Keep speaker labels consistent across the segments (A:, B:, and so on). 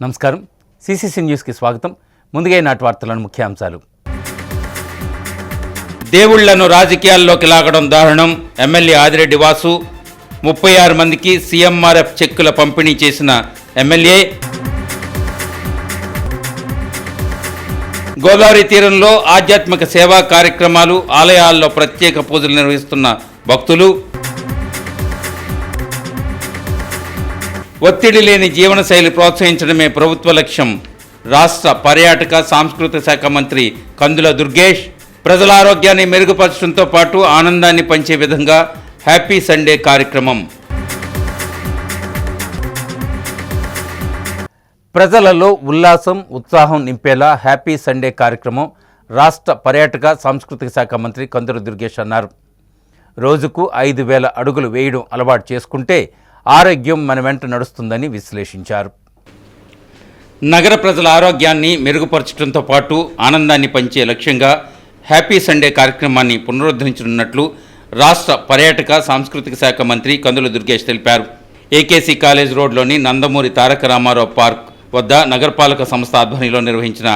A: నమస్కారం. సిసిసి న్యూస్కి స్వాగతం. ముందుగా నాటి వార్తలను ముఖ్యాంశాలు. దేవుళ్లను రాజకీయాల్లోకి లాగడం దారుణం. ఎమ్మెల్యే ఆదిరెడ్డి వాసు. 36 మందికి సీఎంఆర్ఎఫ్ చెక్కుల పంపిణీ చేసిన ఎమ్మెల్యే. గోదావరి తీరంలో ఆధ్యాత్మిక సేవా కార్యక్రమాలు, ఆలయాల్లో ప్రత్యేక పూజలు నిర్వహిస్తున్న భక్తులు. ఒత్తిడి లేని జీవనశైలి ప్రోత్సహించడమే ప్రభుత్వ లక్ష్యం. రాష్ట్ర పర్యాటక సాంస్కృతిక శాఖ మంత్రి కందుల దుర్గేష్. ప్రజల ఆరోగ్యాన్ని మెరుగుపరచడంతో పాటు ఆనందాన్ని పంచే విధంగా హ్యాపీ సండే కార్యక్రమం. ప్రజలలో ఉల్లాసం, ఉత్సాహం నింపేలా హ్యాపీ సండే కార్యక్రమం రాష్ట్ర పర్యాటక సాంస్కృతిక శాఖ మంత్రి కందుల దుర్గేష్ అన్నారు. రోజుకు 5,000 అడుగులు వేయడం అలవాటు చేసుకుంటే ఆరోగ్యం మన వెంట నడుస్తుందని విశ్లేషించారు. నగర ప్రజల ఆరోగ్యాన్ని మెరుగుపరచడంతో పాటు ఆనందాన్ని పంచే లక్ష్యంగా హ్యాపీ సండే కార్యక్రమాన్ని పునరుద్ధరించనున్నట్లు రాష్ట్ర పర్యాటక సాంస్కృతిక శాఖ మంత్రి కందుల దుర్గేష్ తెలిపారు. ఏకేసీ కాలేజ్ రోడ్లోని నందమూరి తారక రామారావు పార్క్ వద్ద నగరపాలక సంస్థ ఆధ్వర్యంలో నిర్వహించిన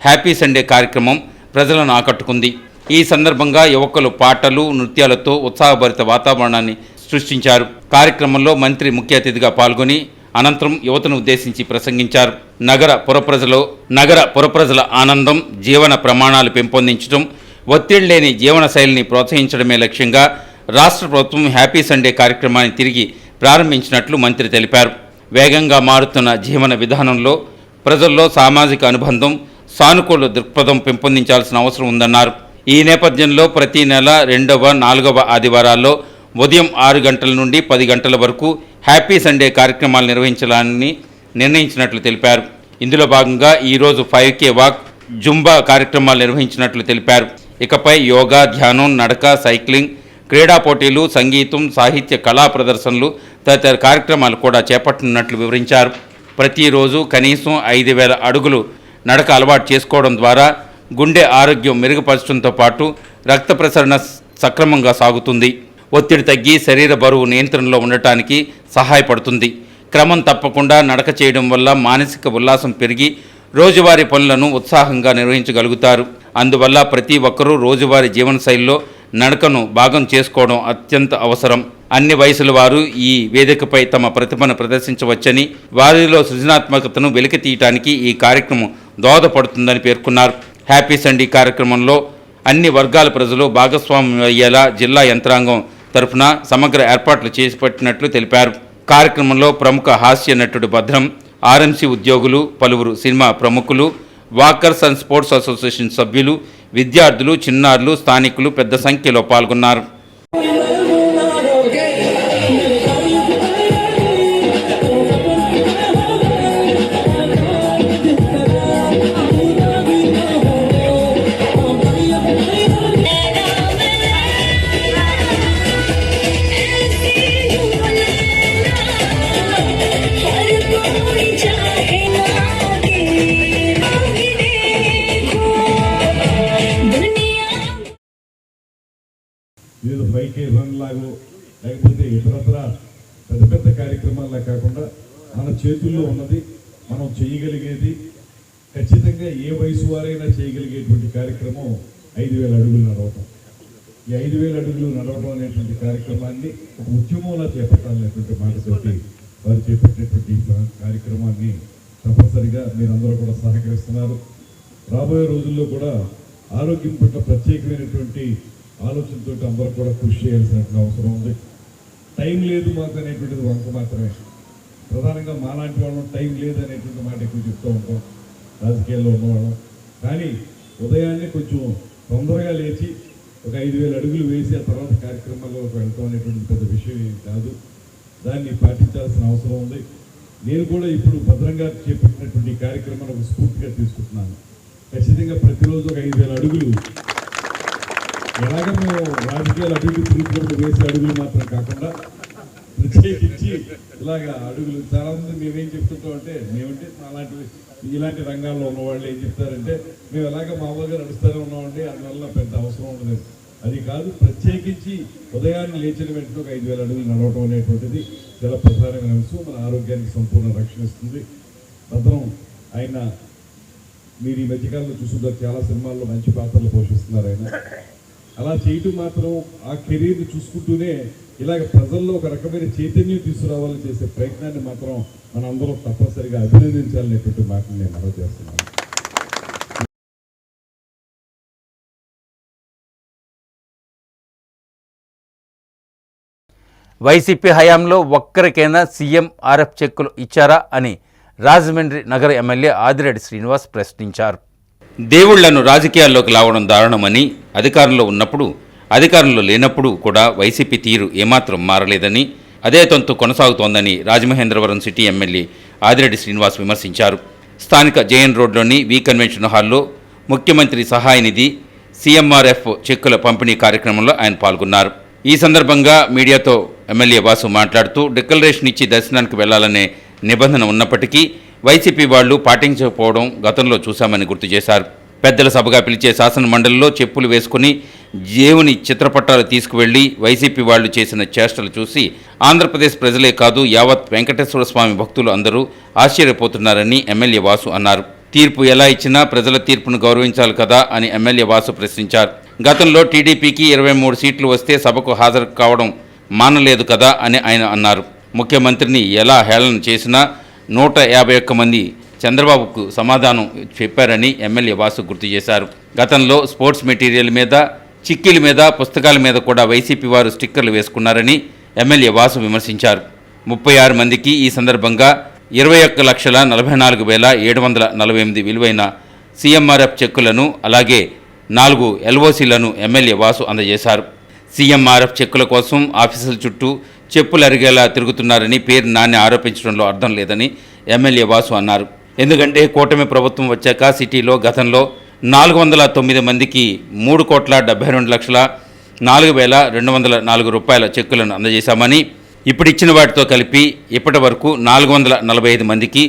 A: హ్యాపీ సండే కార్యక్రమం ప్రజలను ఆకట్టుకుంది. ఈ సందర్భంగా యువకులు పాటలు, నృత్యాలతో ఉత్సాహభరిత వాతావరణాన్ని సృష్టించారు. కార్యక్రమంలో మంత్రి ముఖ్య అతిథిగా పాల్గొని అనంతరం యువతను ఉద్దేశించి ప్రసంగించారు. నగర పురప్రజల ఆనందం, జీవన ప్రమాణాలు పెంపొందించడం, ఒత్తిడి లేని జీవన శైలిని ప్రోత్సహించడమే లక్ష్యంగా రాష్ట్ర ప్రభుత్వం హ్యాపీ సండే కార్యక్రమాన్ని తిరిగి ప్రారంభించినట్లు మంత్రి తెలిపారు. వేగంగా మారుతున్న జీవన విధానంలో ప్రజల్లో సామాజిక అనుబంధం, సానుకూల దృక్పథం పెంపొందించాల్సిన అవసరం ఉందన్నారు. ఈ నేపథ్యంలో ప్రతి నెల 2వ, 4వ ఆదివారాల్లో ఉదయం 6 గంటల నుండి 10 గంటల వరకు హ్యాపీ సండే కార్యక్రమాలు నిర్వహించాలని నిర్ణయించినట్లు తెలిపారు. ఇందులో భాగంగా ఈరోజు 5K వాక్, జుంబా కార్యక్రమాలు నిర్వహించినట్లు తెలిపారు. ఇకపై యోగా, ధ్యానం, నడక, సైక్లింగ్, క్రీడా పోటీలు, సంగీతం, సాహిత్య, కళా ప్రదర్శనలు తదితర కార్యక్రమాలు కూడా చేపట్టనున్నట్లు వివరించారు. ప్రతిరోజు కనీసం 5,000 అడుగులు నడక అలవాటు చేసుకోవడం ద్వారా గుండె ఆరోగ్యం మెరుగుపరచడంతో పాటు రక్త ప్రసరణ సక్రమంగా సాగుతుంది. ఒత్తిడి తగ్గి శరీర బరువు నియంత్రణలో ఉండటానికి సహాయపడుతుంది. క్రమం తప్పకుండా నడక చేయడం వల్ల మానసిక ఉల్లాసం పెరిగి రోజువారీ పనులను ఉత్సాహంగా నిర్వహించగలుగుతారు. అందువల్ల ప్రతి ఒక్కరూ రోజువారీ జీవనశైలిలో నడకను భాగం చేసుకోవడం అత్యంత అవసరం. అన్ని వయసుల వారు ఈ వేదికపై తమ ప్రతిభను ప్రదర్శించవచ్చని, వారిలో సృజనాత్మకతను వెలికితీయటానికి ఈ కార్యక్రమం దోహదపడుతుందని పేర్కొన్నారు. హ్యాపీ సండే కార్యక్రమంలో అన్ని వర్గాల ప్రజలు భాగస్వామ్యం అయ్యేలా జిల్లా యంత్రాంగం తరఫున సమగ్ర ఏర్పాట్లు చేపట్టినట్లు తెలిపారు. కార్యక్రమంలో ప్రముఖ హాస్య నటుడు భద్రం, ఆర్ఎంసీ ఉద్యోగులు, పలువురు సినిమా ప్రముఖులు, వాకర్స్ అండ్ స్పోర్ట్స్ అసోసియేషన్ సభ్యులు, విద్యార్థులు, చిన్నారులు, స్థానికులు పెద్ద సంఖ్యలో పాల్గొన్నారు.
B: ఏదో 5K రన్ లాగో లేకపోతే ఇతరత్ర పెద్ద పెద్ద కార్యక్రమాల్లో కాకుండా మన చేతుల్లో ఉన్నది, మనం చేయగలిగేది, ఖచ్చితంగా ఏ వయసు వారైనా చేయగలిగేటువంటి కార్యక్రమం 5,000 అడుగులు నడవటం. ఈ 5,000 అడుగులు నడవడం అనేటువంటి కార్యక్రమాన్ని ఒక ఉద్యమంలా చేపట్టాలనేటువంటి మాటతోటి వారు చేపట్టేటువంటి కార్యక్రమాన్ని తప్పనిసరిగా మీరందరూ కూడా సహకరిస్తున్నారు. రాబోయే రోజుల్లో కూడా ఆరోగ్యం పట్ల ప్రత్యేకమైనటువంటి ఆలోచనతో అందరూ కూడా కృషి చేయాల్సినటువంటి అవసరం ఉంది. టైం లేదు మాకు అనేటువంటిది వంక మాత్రమే. ప్రధానంగా మాలాంటి వాళ్ళం టైం లేదు అనేటువంటి మాట ఎక్కువ చెప్తూ ఉంటాం రాజకీయాల్లో ఉన్నవాళ్ళం. కానీ ఉదయాన్నే కొంచెం తొందరగా లేచి ఒక 5,000 అడుగులు వేసి ఆ తర్వాత కార్యక్రమాల్లోకి వెళ్తాం అనేటువంటి పెద్ద విషయం ఏం కాదు. దాన్ని పాటించాల్సిన అవసరం ఉంది. నేను కూడా ఇప్పుడు భద్రంగా చేపట్టినటువంటి కార్యక్రమాన్ని ఒక స్ఫూర్తిగా తీసుకుంటున్నాను. ఖచ్చితంగా ప్రతిరోజు ఒక 5,000 అడుగులు, ఎలాగ మేము రాజకీయాలు అడుగులు తిరుగుతున్నప్పుడు వేసే అడుగులు మాత్రం కాకుండా ప్రత్యేకించి ఇలాగా అడుగులు చాలామంది మేమేం చెప్తుంటాం అంటే, మేమంటే ఇలాంటి రంగాల్లో ఉన్నవాళ్ళు ఏం చెప్తారంటే, మేము ఎలాగ మామూలుగా నడుస్తూనే ఉన్నామండి, అందువల్ల పెద్ద అవసరం ఉండదు. అది కాదు, ప్రత్యేకించి ఉదయాన్నే లేచిన వెంటనే ఒక 5,000 అడుగులు నడవటం అనేటువంటిది చాలా ప్రధానమైన అంశం. మన ఆరోగ్యానికి సంపూర్ణ రక్షణ ఇస్తుంది. భద్రం ఆయన మీరు ఈ మధ్యకాలంలో చూస్తుంటారు, చాలా సినిమాల్లో మంచి పాత్రలు పోషిస్తున్నారు ఆయన. అలా చేయటం మాత్రం ఆ కెరీర్ని చూసుకుంటూనే ఇలాగ ప్రజల్లో ఒక రకమైన చైతన్యం తీసుకురావాలని చేసే ప్రయత్నాన్ని మాత్రం మనందరం తప్పనిసరిగా అభినందించాలనేటువంటి మాటను నేను మనవి చేస్తున్నాను.
A: వైసీపీ హయాంలో ఒక్కరికైనా సీఎం ఆర్ఎఫ్ చెక్కులు ఇచ్చారా అని రాజమండ్రి నగర ఎమ్మెల్యే ఆదిరెడ్డి శ్రీనివాస్ ప్రశ్నించారు. దేవుళ్లను రాజకీయాల్లోకి లావడం దారుణమని, అధికారంలో ఉన్నప్పుడు అధికారంలో లేనప్పుడు కూడా వైసీపీ తీరు ఏమాత్రం మారలేదని, అదే తంతు కొనసాగుతోందని రాజమహేంద్రవరం సిటీ ఎమ్మెల్యే ఆదిరెడ్డి శ్రీనివాస్ విమర్శించారు. స్థానిక జేఎన్ రోడ్లోని వి కన్వెన్షన్ హాల్లో ముఖ్యమంత్రి సహాయ నిధి సీఎంఆర్ఎఫ్ చెక్కుల పంపిణీ కార్యక్రమంలో ఆయన పాల్గొన్నారు. ఈ సందర్భంగా మీడియాతో ఎమ్మెల్యే వాసు మాట్లాడుతూ డిక్లరేషన్ ఇచ్చి దర్శనానికి వెళ్లాలనే నిబంధన ఉన్నప్పటికీ వైసీపీ వాళ్లు పాటించకపోవడం గతంలో చూశామని గుర్తు చేశారు. పెద్దల సభగా పిలిచే శాసన మండలిలో చెప్పులు వేసుకుని దేవుని చిత్రపటాలు తీసుకువెళ్లి వైసీపీ వాళ్లు చేసిన చేష్టలు చూసి ఆంధ్రప్రదేశ్ ప్రజలే కాదు యావత్ వెంకటేశ్వర స్వామి భక్తులు అందరూ ఆశ్చర్యపోతున్నారని ఎమ్మెల్యే వాసు అన్నారు. తీర్పు ఎలా ఇచ్చినా ప్రజల తీర్పును గౌరవించాలి కదా అని ఎమ్మెల్యే వాసు ప్రశ్నించారు. గతంలో టీడీపీకి 23 సీట్లు వస్తే సభకు హాజరు కావడం మానలేదు కదా అని ఆయన అన్నారు. ముఖ్యమంత్రిని ఎలా హేళన చేసినా 151 మంది చంద్రబాబుకు సమాధానం చెప్పారని ఎమ్మెల్యే వాసు గుర్తు చేశారు. గతంలో స్పోర్ట్స్ మెటీరియల్ మీద, చిక్కీల మీద, పుస్తకాల మీద కూడా వైసీపీ వారు స్టిక్కర్లు వేసుకున్నారని ఎమ్మెల్యే వాసు విమర్శించారు. 36 మందికి ఈ సందర్భంగా 21,44,748 విలువైన సీఎంఆర్ఎఫ్ చెక్కులను, అలాగే 4 ఎల్ఓసీలను ఎమ్మెల్యే వాసు అందజేశారు. సీఎంఆర్ఎఫ్ చెక్కుల కోసం ఆఫీసుల చుట్టూ చెప్పులు అరిగేలా తిరుగుతున్నారని పేరు నాని ఆరోపించడంలో అర్థం లేదని ఎమ్మెల్యే వాసు అన్నారు. ఎందుకంటే కూటమి ప్రభుత్వం వచ్చాక సిటీలో గతంలో 409 మందికి 3,72,04,204 రూపాయల చెక్కులను అందజేశామని, ఇప్పుడిచ్చిన వాటితో కలిపి ఇప్పటి వరకు 445 మందికి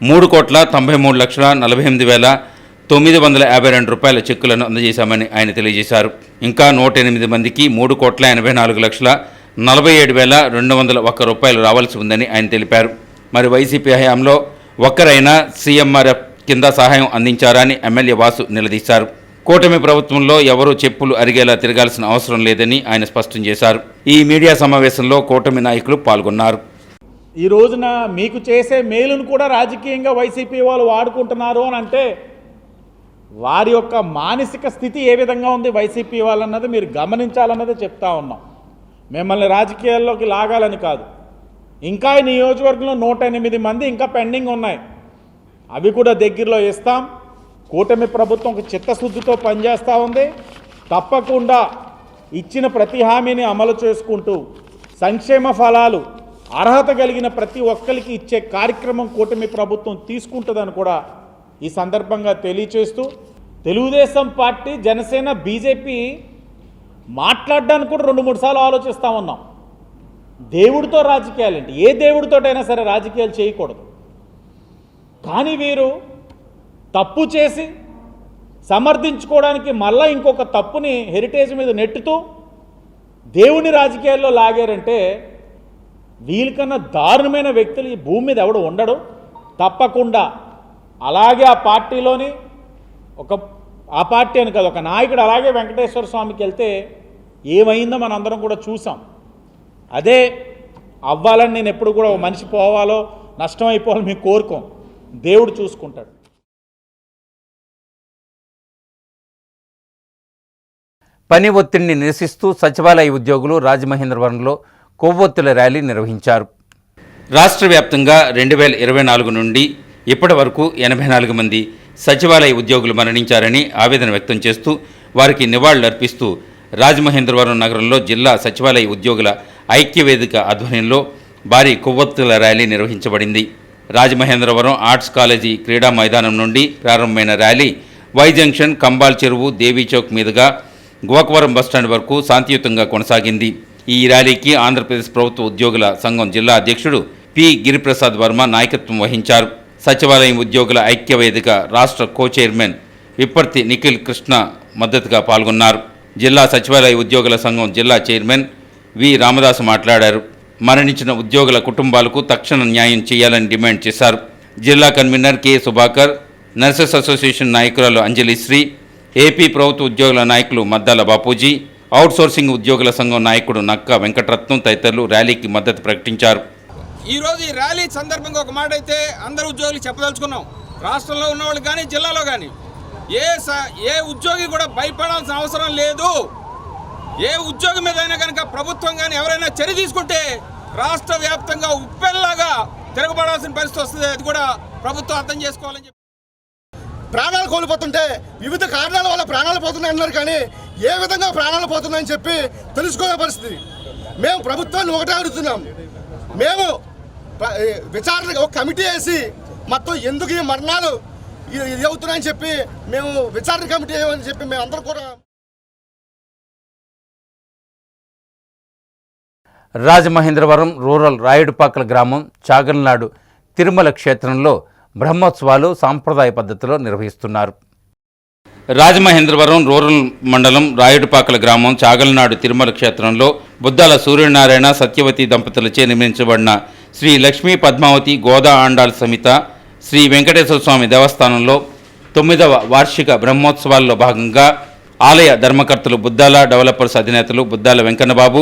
A: 3,93,48,952 రూపాయల చెక్కులను అందజేశామని ఆయన తెలియజేశారు. ఇంకా 108 మందికి 3,84,47,201 రూపాయలు రావాల్సి ఉందని ఆయన తెలిపారు. మరి వైసీపీ హయాంలో ఒక్కరైనా సీఎంఆర్ఎఫ్ కింద సహాయం అందించారా అని ఎమ్మెల్యే వాసు నిలదీశారు. కూటమి ప్రభుత్వంలో ఎవరూ చెప్పులు అరిగేలా తిరగాల్సిన అవసరం లేదని ఆయన స్పష్టం చేశారు. ఈ మీడియా సమావేశంలో కూటమి నాయకులు పాల్గొన్నారు.
C: ఈ రోజున మీకు చేసే మేలును కూడా రాజకీయంగా వైసీపీ వాళ్ళు వాడుకుంటున్నారు అని అంటే వారి యొక్క మానసిక స్థితి ఏ విధంగా ఉంది వైసీపీ వాళ్ళన్నది మీరు గమనించాలన్నది చెప్తా ఉన్నాం. మిమ్మల్ని రాజకీయాల్లోకి లాగాలని కాదు. ఇంకా ఈ నియోజకవర్గంలో 108 మంది ఇంకా పెండింగ్ ఉన్నాయి. అవి కూడా దగ్గరలో ఇస్తాం. కూటమి ప్రభుత్వం ఒక చిత్తశుద్ధితో పనిచేస్తూ ఉంది. తప్పకుండా ఇచ్చిన ప్రతి హామీని అమలు చేసుకుంటూ సంక్షేమ ఫలాలు అర్హత కలిగిన ప్రతి ఒక్కరికి ఇచ్చే కార్యక్రమం కూటమి ప్రభుత్వం తీసుకుంటుందని కూడా ఈ సందర్భంగా తెలియచేస్తూ, తెలుగుదేశం పార్టీ, జనసేన, బీజేపీ మాట్లాడడానికి కూడా 2-3 సార్లు ఆలోచిస్తూ ఉన్నాం. దేవుడితో రాజకీయాలేంటి? ఏ దేవుడితోటైనా సరే రాజకీయాలు చేయకూడదు. కానీ వీరు తప్పు చేసి సమర్థించుకోవడానికి మళ్ళీ ఇంకొక తప్పుని హెరిటేజ్ మీద నెట్టుతూ దేవుని రాజకీయాల్లో లాగారంటే వీళ్ళకన్నా దారుణమైన వ్యక్తులు ఈ భూమి మీద ఎవడు ఉండడు. తప్పకుండా అలాగే ఆ పార్టీలోని ఆ పార్టీ అని కాదు, ఒక నాయకుడు అలాగే వెంకటేశ్వర స్వామికి వెళ్తే ఏమైందో మనం అందరం కూడా చూసాం. అదే అవ్వాలని నేను ఎప్పుడు కూడా ఒక మనిషి పోవాలో నష్టం అయిపోవాలో మేము కోరుకోం. దేవుడు చూసుకుంటాడు.
A: పని ఒత్తిడిని నిరసిస్తూ సచివాలయ ఉద్యోగులు రాజమహేంద్రవరంలో కొవ్వొత్తుల ర్యాలీ నిర్వహించారు. రాష్ట్ర వ్యాప్తంగా 2024 నుండి ఇప్పటి వరకు 84 మంది సచివాలయ ఉద్యోగులు మరణించారని ఆవేదన వ్యక్తం చేస్తూ వారికి నివాళులర్పిస్తూ రాజమహేంద్రవరం నగరంలో జిల్లా సచివాలయ ఉద్యోగుల ఐక్యవేదిక ఆధ్వర్యంలో భారీ కొవ్వొత్తుల ర్యాలీ నిర్వహించబడింది. రాజమహేంద్రవరం ఆర్ట్స్ కాలేజీ క్రీడా మైదానం నుండి ప్రారంభమైన ర్యాలీ వై జంక్షన్, కంబాల్ చెరువు, దేవీ చౌక్ మీదుగా గోకవరం బస్టాండ్ వరకు శాంతియుతంగా కొనసాగింది. ఈ ర్యాలీకి ఆంధ్రప్రదేశ్ ప్రభుత్వ ఉద్యోగుల సంఘం జిల్లా అధ్యక్షుడు పి గిరిప్రసాద్ వర్మ నాయకత్వం వహించారు. సచివాలయం ఉద్యోగుల ఐక్యవేదిక రాష్ట్ర కో చైర్మన్ విప్పర్తి నిఖిల్ కృష్ణ మద్దతుగా పాల్గొన్నారు. జిల్లా సచివాలయ ఉద్యోగుల సంఘం జిల్లా చైర్మన్ వి రామదాసు మాట్లాడారు. మరణించిన ఉద్యోగుల కుటుంబాలకు తక్షణ న్యాయం చేయాలని డిమాండ్ చేశారు. జిల్లా convener K Subhakar, nurses association నాయకురాలు అంజలిశ్రీ, ఏపీ ప్రభుత్వ ఉద్యోగుల నాయకులు మద్దాల బాపూజీ, అవుట్సోర్సింగ్ ఉద్యోగుల సంఘం నాయకుడు నక్క వెంకటరత్నం తదితరులు ర్యాలీకి మద్దతు ప్రకటించారు.
D: ఈరోజు ఈ ర్యాలీ సందర్భంగా ఒక మాట అయితే అందరు ఉద్యోగులు చెప్పదలుచుకున్నాం. రాష్ట్రంలో ఉన్నవాళ్ళు కానీ జిల్లాలో కానీ ఏ ఉద్యోగి కూడా భయపడాల్సిన అవసరం లేదు. ఏ ఉద్యోగం మీద అయినా కనుక ప్రభుత్వం కానీ ఎవరైనా చర్య తీసుకుంటే రాష్ట్ర వ్యాప్తంగా ఉప్పెల్లాగా తిరగబడాల్సిన పరిస్థితి వస్తుంది. అది కూడా ప్రభుత్వం అర్థం చేసుకోవాలని చెప్పి
E: ప్రాణాలు కోల్పోతుంటే వివిధ కారణాల వల్ల ప్రాణాలు పోతున్నాయి అన్నారు, కానీ ఏ విధంగా ప్రాణాలు పోతున్నాయని చెప్పి తెలుసుకోలే పరిస్థితి. మేము ప్రభుత్వాన్ని ఒకటే అడుగుతున్నాం. మేము విచారణ ఒక కమిటీ వేసి మొత్తం ఎందుకు ఈ మరణాలు ఇది అవుతున్నాయని చెప్పి మేము విచారణ కమిటీ వేయమని చెప్పి మేము అందరూ కూడా.
A: రాజమహేంద్రవరం రూరల్ రాయుడుపాకల గ్రామం చాగల్నాడు తిరుమల క్షేత్రంలో బ్రహ్మోత్సవాలు సాంప్రదాయ పద్ధతిలో నిర్వహిస్తున్నారు. రాజమహేంద్రవరం రూరల్ మండలం రాయుడుపాకల గ్రామం చాగల్నాడు తిరుమల క్షేత్రంలో బుద్దాల సూర్యనారాయణ సత్యవతి దంపతులచే నిర్మించబడిన శ్రీ లక్ష్మీ పద్మావతి గోదా ఆండాళ్ సమిత శ్రీ వెంకటేశ్వర స్వామి దేవస్థానంలో 9వ వార్షిక బ్రహ్మోత్సవాల్లో భాగంగా ఆలయ ధర్మకర్తలు బుద్దాల డెవలపర్స్ అధినేతలు బుద్దాల వెంకన్నబాబు,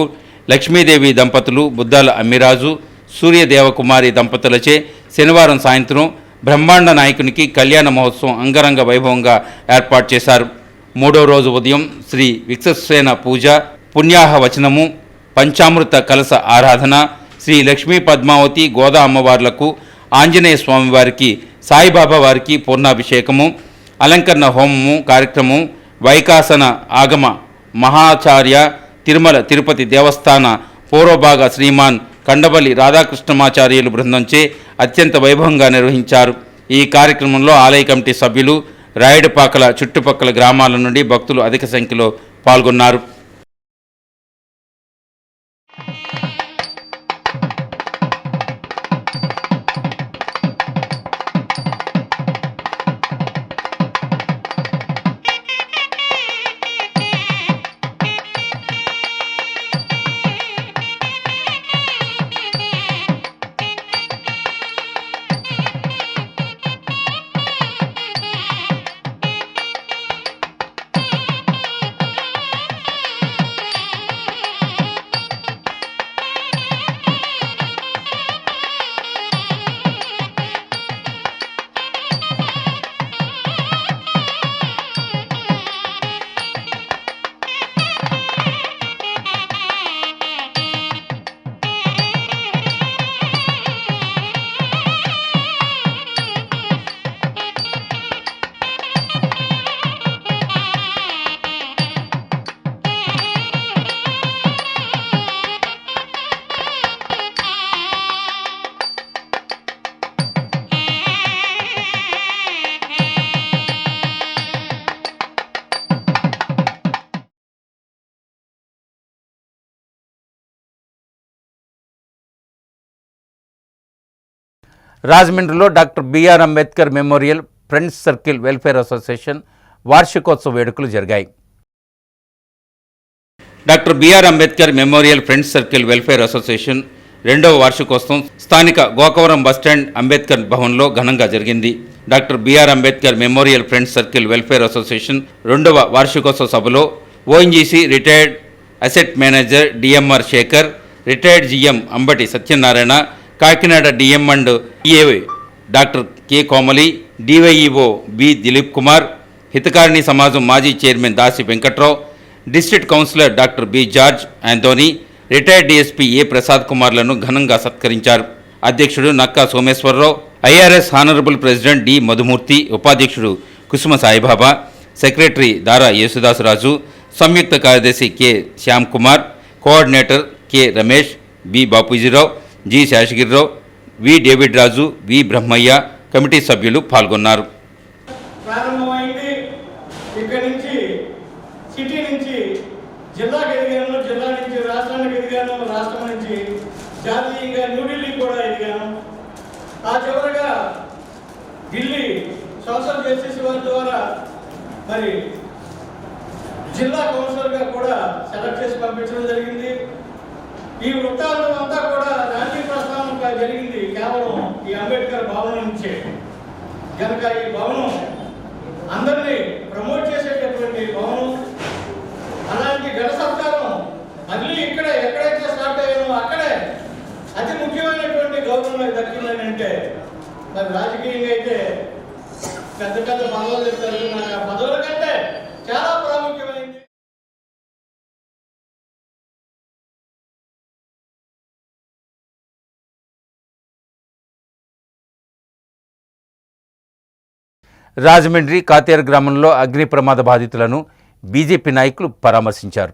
A: లక్ష్మీదేవి దంపతులు బుద్దాల అమ్మిరాజు, సూర్యదేవకుమారి దంపతులచే శనివారం సాయంత్రం బ్రహ్మాండ నాయకునికి కళ్యాణ మహోత్సవం అంగరంగ వైభవంగా ఏర్పాటు చేశారు. 3వ రోజు ఉదయం శ్రీ విక్ససేన పూజ, పుణ్యాహ వచనము, పంచామృత కలశ ఆరాధన, శ్రీ లక్ష్మీ పద్మావతి గోదా అమ్మవార్లకు, ఆంజనేయ స్వామి వారికి, సాయిబాబా వారికి పూర్ణాభిషేకము, అలంకరణ హోమము కార్యక్రమం వైకాసన ఆగమ మహాచార్య తిరుమల తిరుపతి దేవస్థాన పూర్వభాగ శ్రీమాన్ కండబలి రాధాకృష్ణమాచార్యులు బృందంచే అత్యంత వైభవంగా నిర్వహించారు. ఈ కార్యక్రమంలో ఆలయ కమిటీ సభ్యులు, రాయుడుపాకల చుట్టుపక్కల గ్రామాల నుండి భక్తులు అధిక సంఖ్యలో పాల్గొన్నారు. రాజమండ్రిలో doctor BR Ambedkar memorial friends circle welfare association వార్షికోత్సవ వేడుకలు జరిగాయి. Doctor BR Ambedkar memorial friends circle welfare association 2వ వార్షికోత్సవం స్థానిక గోకవరం బస్టాండ్ అంబేద్కర్ భవన్లో ఘనంగా జరిగింది. Doctor BR Ambedkar memorial friends circle welfare association 2వ వార్షికోత్సవ సభలో ONGC retired asset manager DMR Shekhar, retired GM Ambati Satyanarayana, Kakinada DM and EA doctor K Komali, DYEO B Dilip Kumar, Hitakarini Samajam మాజీ chairman Dasi Venkatrao, district councillor doctor B George Antony, retired DSP A Prasad కుమార్లను ఘనంగా సత్కరించారు. అధ్యక్షుడు Nakka Someswararao, IRS honourable president D Madhumurthy, ఉపాధ్యక్షుడు Kusuma Saibaba, secretary Dara Yesudasaraju, సంయుక్త కార్యదర్శి K Shyam Kumar, coordinator K Ramesh, B Bapujirao, G Seshagirirao, V David Raju, V Brahmaiah, committee సభ్యులు పాల్గొన్నారు.
F: ప్రారంభమైంది. ఇక్కడి నుంచి సిటీ నుంచి జిల్లాకు ఎదిగాను, జిల్లా నుంచి రాష్ట్రానికి ఎదిగాను, రాష్ట్రం నుంచి జాతీయంగా న్యూఢిల్లీ కూడా ఎదిగాను. ఆ చివరగా ఢిల్లీ సోషల్ జస్టిస్ వారి ద్వారా మరి జిల్లా కౌన్సిలర్గా కూడా సెలెక్ట్ చేసి పంపించడం జరిగింది. ఈ వృత్తాంతం అంతా కూడా గాంధీ ప్రస్థానం జరిగింది కేవలం ఈ అంబేద్కర్ భవనం నుంచే. కనుక ఈ భవనం అందరినీ ప్రమోట్ చేసేటటువంటి భవనం. అలాంటి ఘన సత్కారం మళ్ళీ ఇక్కడే ఎక్కడైతే స్టార్ట్ అయ్యానో అక్కడే అతి ముఖ్యమైనటువంటి గౌరవం నాకు దక్కిందని అంటే మరి రాజకీయంగా అయితే పెద్ద పెద్ద పదవులు చెప్తారు. నాకు ఆ పదవుల కంటే చాలా ప్రాముఖ్యమైనది.
A: రాజమండ్రి కాతేరు గ్రామంలో అగ్ని ప్రమాద బాధితులను బీజేపీ నాయకులు పరామర్శించారు.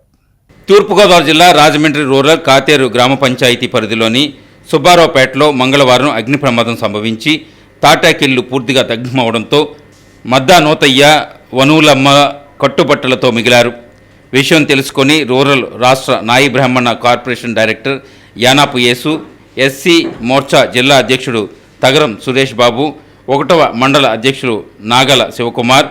A: తూర్పుగోదావరి జిల్లా రాజమండ్రి రూరల్ కాతేరు గ్రామ పంచాయతీ పరిధిలోని సుబ్బారావుపేటలో మంగళవారం అగ్ని ప్రమాదం సంభవించి తాటాకిళ్లు పూర్తిగా దగ్ధమవడంతో మద్దా నూతయ్య వనూలమ్మ కట్టుబట్టలతో మిగిలారు. విషయం తెలుసుకొని రూరల్ రాష్ట్ర నాయి బ్రాహ్మణ కార్పొరేషన్ డైరెక్టర్ యానాపు యేసు, ఎస్సీ మోర్చా జిల్లా అధ్యక్షుడు తగరం సురేష్ బాబు, 1వ మండల అధ్యక్షుడు నాగల శివకుమార్,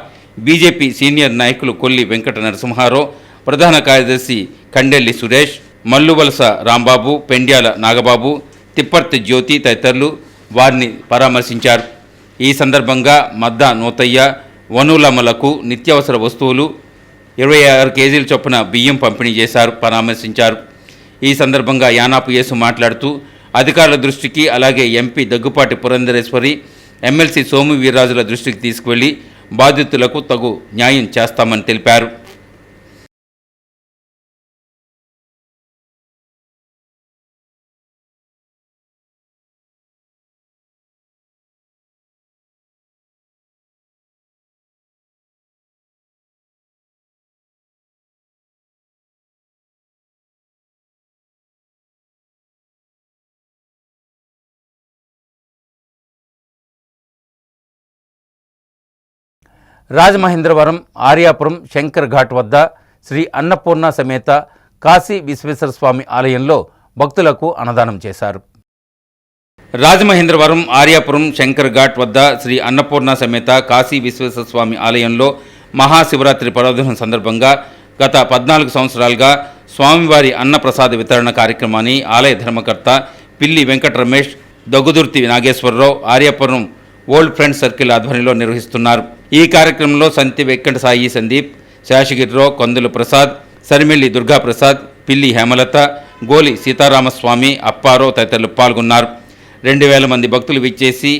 A: బీజేపీ సీనియర్ నాయకులు కొల్లి వెంకట నరసింహారావు, ప్రధాన కార్యదర్శి కండెల్లి సురేష్, మల్లువలస రాంబాబు, పెండ్యాల నాగబాబు, తిప్పర్తి జ్యోతి తదితరులు వారిని పరామర్శించారు. ఈ సందర్భంగా మద్దా నూతయ్య వనూలమ్మలకు నిత్యావసర వస్తువులు 26 కేజీల చొప్పున బియ్యం పంపిణీ చేశారు, పరామర్శించారు. ఈ సందర్భంగా యానాపు యేసు మాట్లాడుతూ అధికారుల దృష్టికి అలాగే ఎంపీ దగ్గుపాటి పురంధరేశ్వరి, ఎమ్మెల్సీ సోము వీర్రాజుల దృష్టికి తీసుకువెళ్లి బాధితులకు తగు న్యాయం చేస్తామని తెలిపారు. రాజమహేంద్రవరం ఆర్యాపురం శంకర్ ఘాట్ వద్ద శ్రీ అన్నపూర్ణ సమేత కాశీ విశ్వేశ్వర స్వామి ఆలయంలో భక్తులకు అన్నదానం చేశారు. రాజమహేంద్రవరం ఆర్యాపురం శంకర్ ఘాట్ వద్ద శ్రీ అన్నపూర్ణ సమేత కాశీ విశ్వేశ్వర స్వామి ఆలయంలో మహాశివరాత్రి పర్వదినం సందర్భంగా గత 14 సంవత్సరాలుగా స్వామివారి అన్నప్రసాద వితరణ కార్యక్రమాన్ని ఆలయ ధర్మకర్త Pilli Venkata Ramesh, Daggudurthi Nageswararao Aryapuram old friends circle ఆధ్వర్యంలో నిర్వహిస్తున్నారు. ఈ కార్యక్రమంలో సంతి వెంకట సాయి సందీప్, శేషగిరిరావు, కందుల ప్రసాద్, సరిమెల్లి దుర్గాప్రసాద్, పిల్లి హేమలత, గోలి సీతారామస్వామి, అప్పారావు తదితరులు పాల్గొన్నారు. 2000 మంది భక్తులు విచ్చేసి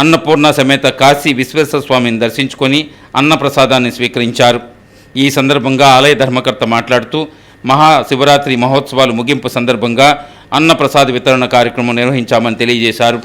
A: అన్నపూర్ణ సమేత కాశీ విశ్వేశ్వర స్వామిని దర్శించుకొని అన్నప్రసాదాన్ని స్వీకరించారు. ఈ సందర్భంగా ఆలయ ధర్మకర్త మాట్లాడుతూ మహాశివరాత్రి మహోత్సవాలు ముగింపు సందర్భంగా అన్నప్రసాద వితరణ కార్యక్రమం నిర్వహించామని తెలియజేశారు.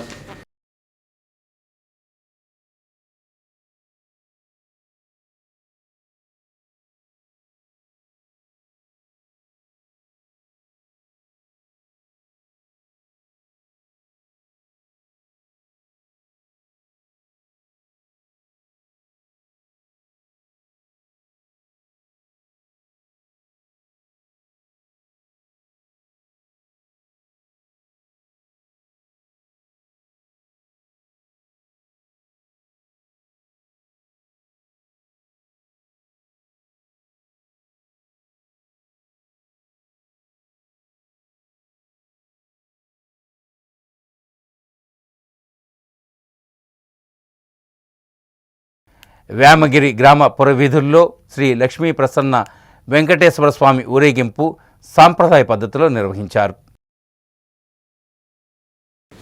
A: వేమగిరి గ్రామ పురవీధుల్లో శ్రీ లక్ష్మీ ప్రసన్న వెంకటేశ్వర స్వామి ఊరేగింపు సాంప్రదాయ పద్ధతిలో నిర్వహించారు.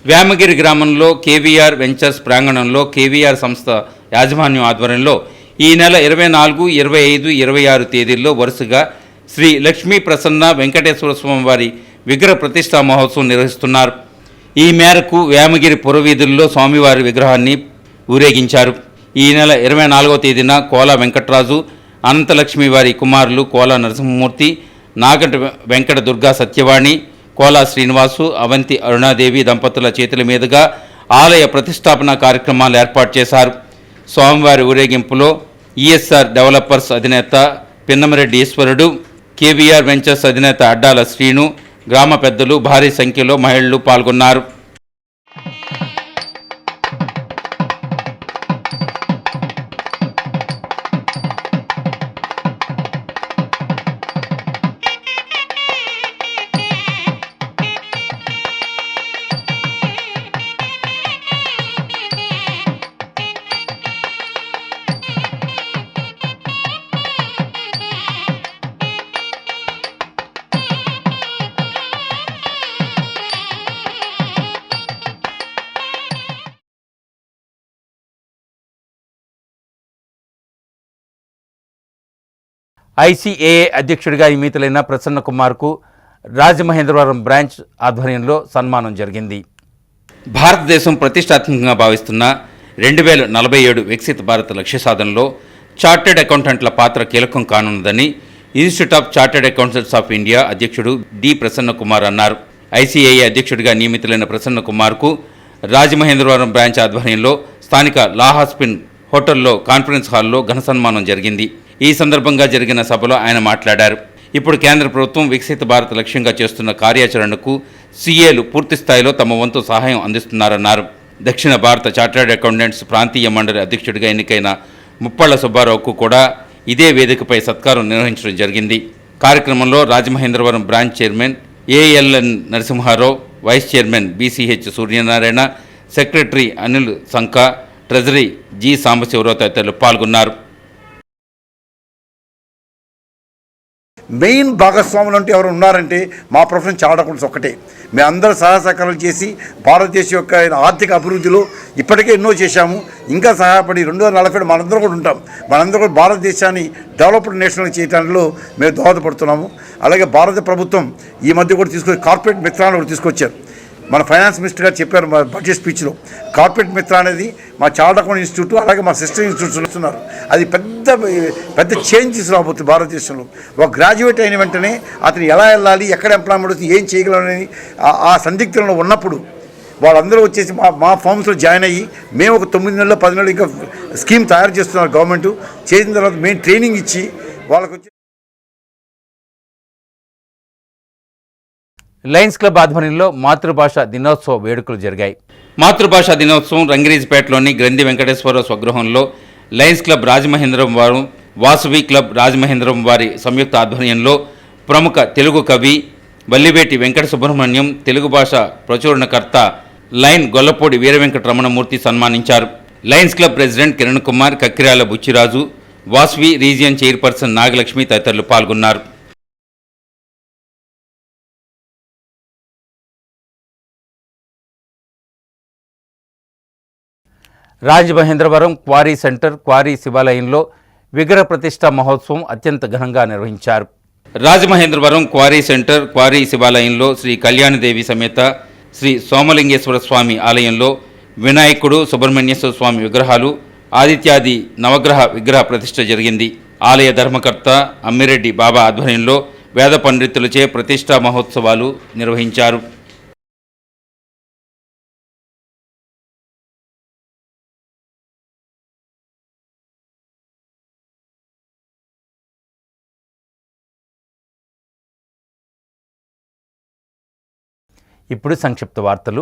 A: వేమగిరి గ్రామంలో కేవీఆర్ వెంచర్స్ ప్రాంగణంలో కేవీఆర్ సంస్థ యాజమాన్యం ఆధ్వర్యంలో ఈ నెల 24, 25, 26 తేదీల్లో వరుసగా శ్రీ లక్ష్మీ ప్రసన్న వెంకటేశ్వర స్వామి వారి విగ్రహ ప్రతిష్టా మహోత్సవం నిర్వహిస్తున్నారు. ఈ మేరకు వేమగిరి పురవీధుల్లో స్వామివారి విగ్రహాన్ని ఊరేగించారు. ఈ నెల 24వ తేదీన కోల వెంకటరాజు, అనంతలక్ష్మి వారి కుమారులు కోల నరసింహమూర్తి, నాగటి వెంకట దుర్గా సత్యవాణి, కోలా శ్రీనివాసు, అవంతి అరుణాదేవి దంపతుల చేతుల మీదుగా ఆలయ ప్రతిష్టాపన కార్యక్రమాలు ఏర్పాటు చేశారు. స్వామివారి ఊరేగింపులో ఈఎస్ఆర్ డెవలపర్స్ అధినేత పిన్నమరెడ్డి ఈశ్వరుడు, కేవీఆర్ వెంచర్స్ అధినేత అడ్డాల శ్రీను, గ్రామ పెద్దలు, భారీ సంఖ్యలో మహిళలు పాల్గొన్నారు. ఐసీఏఏ అధ్యక్షుడిగా నియమితులైన ప్రసన్న కుమార్కు రాజమహేంద్రవరం బ్రాంచ్ ఆధ్వర్యంలో సన్మానం జరిగింది. భారతదేశం ప్రతిష్టాత్మకంగా భావిస్తున్న 2047 వికసిత భారత్ లక్ష్య సాధనలో చార్టెడ్ అకౌంటెంట్ల పాత్ర కీలకం కానున్నదని institute of chartered accountants of India అధ్యక్షుడు డి ప్రసన్న కుమార్ అన్నారు. ఐసీఏఏ అధ్యక్షుడిగా నియమితులైన ప్రసన్న కుమార్కు రాజమహేంద్రవరం బ్రాంచ్ ఆధ్వర్యంలో స్థానిక లాహాస్పిన్ హోటల్లో కాన్ఫరెన్స్ హాల్లో ఘన సన్మానం జరిగింది. ఈ సందర్భంగా జరిగిన సభలో ఆయన మాట్లాడారు. ఇప్పుడు కేంద్ర ప్రభుత్వం వికసిత భారత్ లక్ష్యంగా చేస్తున్న కార్యాచరణకు సీఏలు పూర్తి స్థాయిలో తమ వంతు సహాయం అందిస్తున్నారన్నారు. దక్షిణ భారత చార్టర్డ్ అకౌంటెంట్స్ ప్రాంతీయ మండలి అధ్యక్షుడిగా ఎన్నికైన ముప్పళ్ల సుబ్బారావుకు కూడా ఇదే వేదికపై సత్కారం నిర్వహించడం జరిగింది. కార్యక్రమంలో Rajamahendravaram branch chairman ALN Narasimharao, vice chairman BCH Suryanarayana, secretary Anil Sanka, treasury G Sambasivarao తదితరులు పాల్గొన్నారు.
G: మెయిన్ భాగస్వాములు అంటే ఎవరు ఉన్నారంటే మా ప్రొఫెషన్ చార్టర్డ్ అకౌంటెంట్స్ ఒక్కటే. మేము అందరూ సహాయ సహకారాలు చేసి భారతదేశం యొక్క ఆర్థిక అభివృద్ధిలో ఇప్పటికే ఎన్నో చేశాము. ఇంకా సహాయపడి 2047 మనందరూ కూడా ఉంటాం. మనందరూ కూడా భారతదేశాన్ని డెవలప్డ్ నేషనల్ చేయడంలో మేము దోహదపడుతున్నాము. అలాగే భారత ప్రభుత్వం ఈ మధ్య కూడా కార్పొరేట్ మిత్రాలను కూడా తీసుకొచ్చారు. మన ఫైనాన్స్ మినిస్టర్ గారు చెప్పారు మా బడ్జెట్ స్పీచ్లో, కార్పొరేట్ మిత్ర అనేది మా చార్టర్డ్ అకౌంట్ ఇన్స్టిట్యూట్ అలాగే మా సిస్టర్ ఇన్స్టిట్యూట్స్ వస్తున్నారు. అది పెద్ద చేంజెస్ రాబోతుంది భారతదేశంలో. ఒక గ్రాడ్యుయేట్ అయిన వెంటనే అతను ఎలా వెళ్ళాలి, ఎక్కడ ఎంప్లాయ్మెంట్ వస్తుంది, ఏం చేయగలనని ఆ సందిగ్ధంలో ఉన్నప్పుడు వాళ్ళందరూ వచ్చేసి మా ఫార్మ్స్లో జాయిన్ అయ్యి మేము ఒక 9 నెలలు 10 నెలలు ఇంకా స్కీమ్ తయారు చేస్తున్నారు గవర్నమెంట్. చేసిన తర్వాత మేము ట్రైనింగ్ ఇచ్చి వాళ్ళకు వచ్చి
A: లయన్స్ క్లబ్ ఆధ్వర్యంలో మాతృభాష దినోత్సవ వేడుకలు జరిగాయి. మాతృభాషా దినోత్సవం రంగిరీజ్పేటలోని గ్రంథి వెంకటేశ్వరరావు స్వగృహంలో లయన్స్ క్లబ్ రాజమహేంద్రం వారు, వాసవి క్లబ్ రాజమహేంద్రం వారి సంయుక్త ఆధ్వర్యంలో ప్రముఖ తెలుగు కవి వల్లివేటి వెంకట సుబ్రహ్మణ్యం, తెలుగు భాష ప్రచురణకర్త లైన్ గొల్లపూడి వీరవెంకటరమణమూర్తి సన్మానించారు. Lions club president Kiran Kumar, Kakkirala Buchiraju, Vasavi region chairperson Nagalakshmi తదితరులు పాల్గొన్నారు. రాజమహేంద్రవరం క్వారీ సెంటర్ క్వారీ శివాలయంలో విగ్రహ ప్రతిష్ఠ మహోత్సవం అత్యంత ఘనంగా నిర్వహించారు. రాజమహేంద్రవరం క్వారీ సెంటర్ క్వారీ శివాలయంలో శ్రీ కళ్యాణదేవి సమేత శ్రీ సోమలింగేశ్వర స్వామి ఆలయంలో వినాయకుడు, సుబ్రహ్మణ్యేశ్వర స్వామి విగ్రహాలు, ఆదిత్యాది నవగ్రహ విగ్రహ ప్రతిష్ఠ జరిగింది. ఆలయ ధర్మకర్త అమ్మిరెడ్డి బాబా ఆధ్వర్యంలో వేద పండితులచే ప్రతిష్ఠా మహోత్సవాలు నిర్వహించారు. ఇప్పుడు సంక్షిప్త వార్తలు.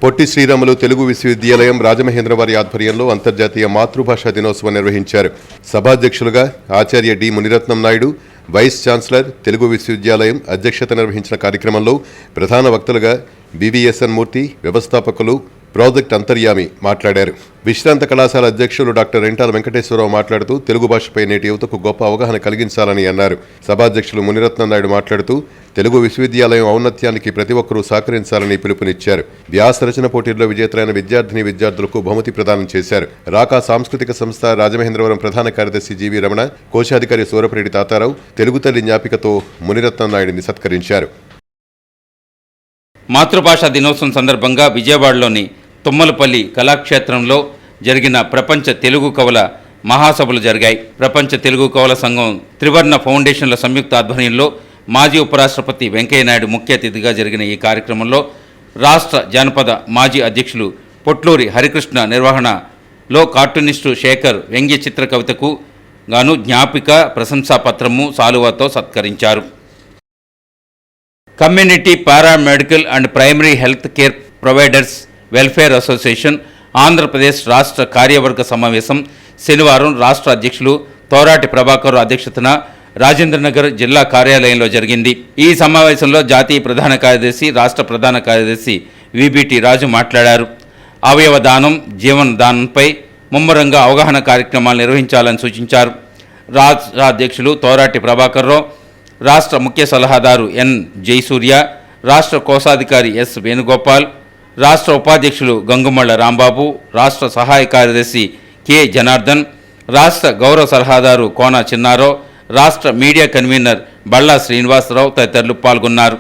H: పొట్టి శ్రీరాములు తెలుగు విశ్వవిద్యాలయం రాజమహేంద్రవారి ఆధ్వర్యంలో అంతర్జాతీయ మాతృభాషా దినోత్సవం నిర్వహించారు. సభాధ్యక్షులుగా ఆచార్య D Muniratnam Naidu, vice chancellor Telugu విశ్వవిద్యాలయం అధ్యక్షత నిర్వహించిన కార్యక్రమంలో ప్రధాన వక్తలుగా బివిఎస్ఎన్ మూర్తి, వ్యవస్థాపకులు ప్రాజెక్ట్ అంతర్యామి మాట్లాడారు. విశ్రాంత కళాశాల అధ్యక్షులు డాక్టర్ రెంటాల వెంకటేశ్వరరావు మాట్లాడుతూ తెలుగు భాషపై నేటి యువతకు గొప్ప అవగాహన కలిగించాలని అన్నారు. సభాధ్యక్షులు మునిరత్నం నాయుడు మాట్లాడుతూ తెలుగు విశ్వవిద్యాలయం ఔన్నత్యానికి ప్రతి ఒక్కరూ సహకరించాలని పిలుపునిచ్చారు. వ్యాసరచన పోటీల్లో విజేతలైన విద్యార్థులకు బహుమతి ప్రదానం చేశారు. రాకా సాంస్కృతిక సంస్థ రాజమహేంద్రవరం ప్రధాన కార్యదర్శి జీవి రమణ, కోశాధికారి సూరపరెడ్డి తాతారావు తెలుగు తల్లి జ్ఞాపికతో మునిరత్నం నాయుడిని సత్కరించారు.
A: మాతృభాషా దినోత్సవం సందర్భంగా విజయవాడలోని తుమ్మలపల్లి కళాక్షేత్రంలో జరిగిన ప్రపంచ తెలుగు కవుల మహాసభలు జరిగాయి. ప్రపంచ తెలుగు కవుల సంఘం త్రివర్ణ ఫౌండేషన్ల సంయుక్త ఆధ్వర్యంలో మాజీ ఉపరాష్ట్రపతి వెంకయ్యనాయుడు ముఖ్య అతిథిగా జరిగిన ఈ కార్యక్రమంలో రాష్ట్ర జానపద మాజీ అధ్యక్షులు పొట్లూరి హరికృష్ణ నిర్వహణలో కార్టూనిస్టు శేఖర్ వ్యంగ్య చిత్ర కవితకు గాను జ్ఞాపిక, ప్రశంసాపత్రము, సాలువాతో సత్కరించారు. Community paramedical and primary health care providers welfare association Andhra Pradesh రాష్ట్ర కార్యవర్గ సమావేశం శనివారం రాష్ట్ర అధ్యక్షులు తోరాటి ప్రభాకర్ అధ్యక్షతన రాజేంద్రనగర్ జిల్లా కార్యాలయంలో జరిగింది. ఈ సమావేశంలో జాతీయ ప్రధాన కార్యదర్శి, రాష్ట్ర ప్రధాన కార్యదర్శి విబిటి రాజు మాట్లాడారు. అవయవ దానం, జీవన దానంపై ముమ్మరంగా అవగాహన కార్యక్రమాలు నిర్వహించాలని సూచించారు. రాష్ట్ర అధ్యక్షులు తోరాటి ప్రభాకర్రావు, రాష్ట్ర ముఖ్య సలహాదారు ఎన్ జయసూర్య, రాష్ట్ర కోశాధికారి ఎస్ వేణుగోపాల్, రాష్ట్ర ఉపాధ్యక్షులు గంగుమళ్ళ రాంబాబు, రాష్ట్ర సహాయ కార్యదర్శి కె జనార్దన్, రాష్ట్ర గౌరవ సలహాదారు కోన చిన్నారావు, రాష్ట్ర మీడియా కన్వీనర్ బళ్ళా శ్రీనివాసరావు తదితరులు పాల్గొన్నారు.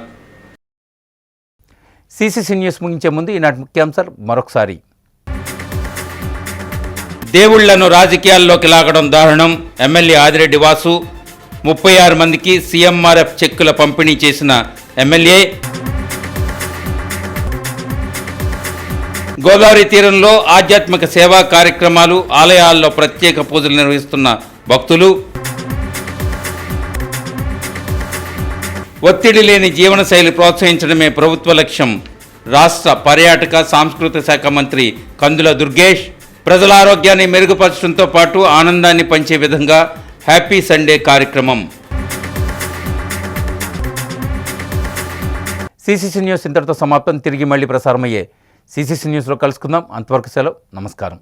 A: సిసిసి న్యూస్ ముగించే ముందు ఈనాటి ముఖ్యాంశాలు మరొకసారి. దేవుళ్లను రాజకీయాల్లోకి లాగడం దారుణం. ఎమ్మెల్యే ఆదిరెడ్డి వాసు. 36 మందికి సీఎంఆర్ఎఫ్ చెక్కుల పంపిణీ చేసిన ఎమ్మెల్యే. గోదావరి తీరంలో ఆధ్యాత్మిక సేవా కార్యక్రమాలు, ఆలయాల్లో ప్రత్యేక పూజలు నిర్వహిస్తున్న భక్తులు. ఒత్తిడి లేని జీవనశైలి ప్రోత్సహించడమే ప్రభుత్వ లక్ష్యం. రాష్ట్ర పర్యాటక సాంస్కృతిక శాఖ మంత్రి కందుల దుర్గేష్. ప్రజల ఆరోగ్యాన్ని మెరుగుపరచడంతో పాటు ఆనందాన్ని పంచే విధంగా హ్యాపీ సండే కార్యక్రమం. సిసిసి న్యూస్ ఇంతటితో సమాప్తం. తిరిగి మళ్ళీ ప్రసారమయ్యే సిసిసి న్యూస్లో కలుసుకుందాం. అంతవరకు సెలవు. నమస్కారం.